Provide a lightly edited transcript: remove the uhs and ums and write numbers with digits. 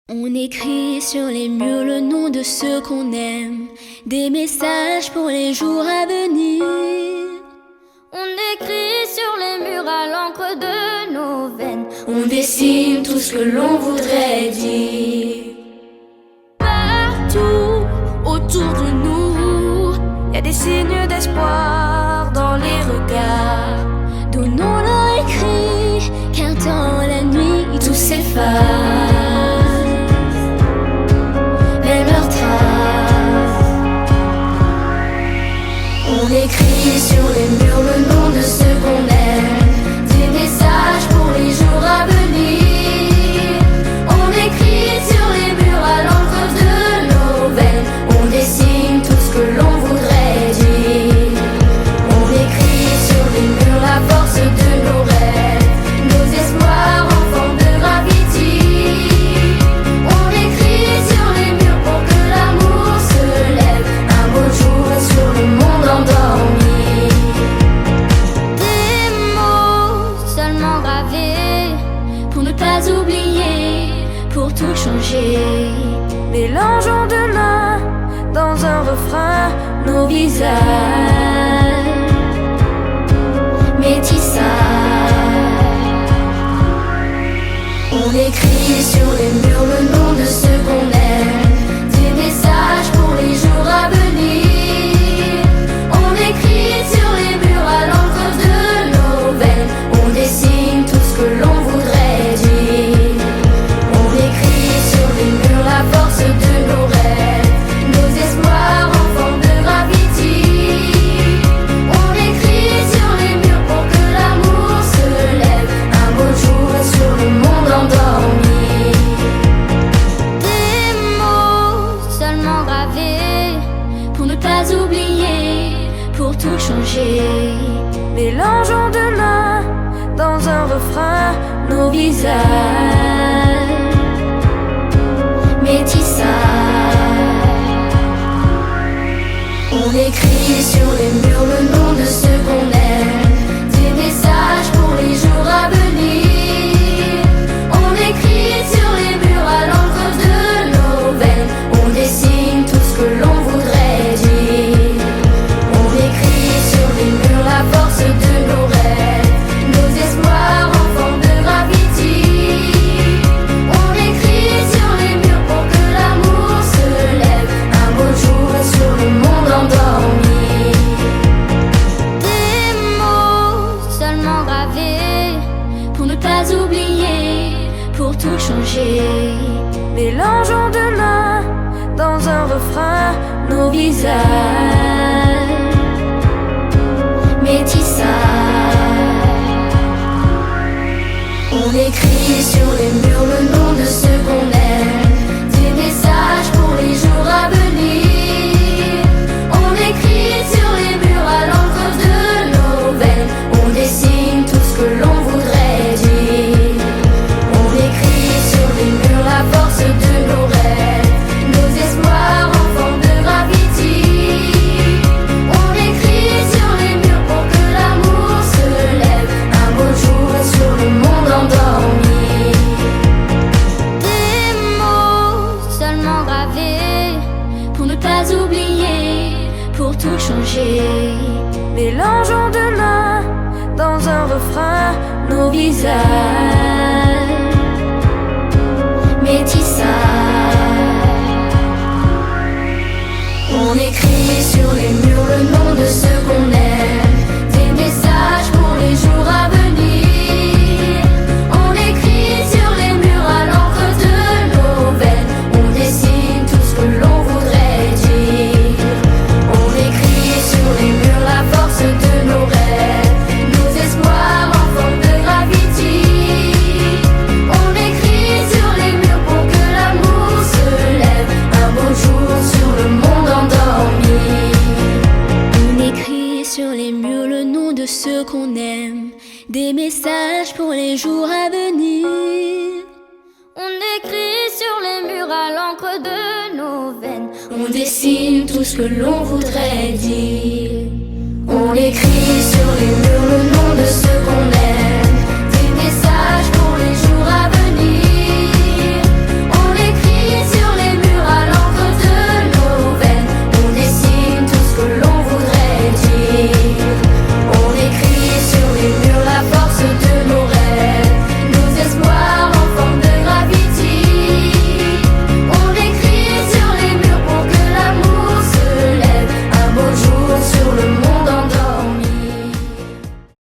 On écrit sur les murs le nom de ceux qu'on aime, des messages pour les jours à venir. On écrit sur les murs à l'encre de nos veines, on dessine tout ce que l'on voudrait dire. Partout autour de nous, y a des signes d'espoir dans les regards. Donnons-leur écrit, car dans la nuit tout s'efface. On écrit sur les murs le nom de ceux qu'on aime, des messages pour les jours à venir. On écrit sur les murs à l'encre de nos veines, on dessine tout ce que l'on voudrait dire. On écrit sur les murs la force de nos rêves, nos espoirs en forme de gravity. On écrit sur les murs pour que l'amour se lève un beau jour sur le monde endormi. Des mots seulement gravés pour ne pas oublier, pour tout changer. Mélangeons de l'un dans un refrain nos visages, métissage. On écrit sur les murs le nom de ceux qu'on aime, des messages pour les jours à venir. On écrit sur les murs à l'encre de nos veines, on dessine tout ce que l'on voudrait dire. On écrit sur les murs la force de nos rêves, nos espoirs en forme de gravity. On écrit sur les murs pour que l'amour se lève un beau jour sur le monde endormi. Des mots seulement gravés pour ne pas oublier, pour tout changer. Mélangeons de l'un dans un refrain nos visages, métissage. On écrit sur les murs le nom de ceux qu'on aime, des messages pour les jours à venir. On écrit sur les murs à l'encre de nos veines, on dessine tout ce que l'on voudrait dire. On écrit sur les murs la force de nos rêves, nos espoirs en forme de gravity. On écrit sur les murs pour que l'amour se lève un beau jour sur le monde endormi. Des mots seulement gravés pour ne pas oublier, pour tout changer. Mélangeons de l'un dans un refrain nos visages, métissage. On écrit sur les murs le nom de ceux qu'on aime, des messages pour les jours à venir. On écrit sur les murs à l'encre de nos veines, on dessine tout ce que l'on voudrait dire. On écrit sur les murs la force de nos rêves, nos espoirs en forme de gravity. On écrit sur les murs pour que l'amour se lève un beau jour sur le monde endormi. Des mots seulement gravés pour ne pas oublier, pour tout changer. Mélangeons de l'un dans un refrain nos visages, métissage. On écrit sur les murs le nom de ceux qu'on aime, des messages pour les jours à venir. On écrit sur les murs à l'encre de nos veines, on dessine tout ce que l'on voudrait dire. On écrit sur les murs la force de nos rêves, nos espoirs en forme de gravity. On écrit sur les murs pour que l'amour se lève un beau jour sur le monde endormi. On écrit sur les murs le nom de ceux qu'on aime, des messages pour les jours à venir. On écrit sur les murs à l'encre de nos veines, on dessine tout ce que l'on voudrait dire. On écrit sur les murs le nom de ceux qu'on aime.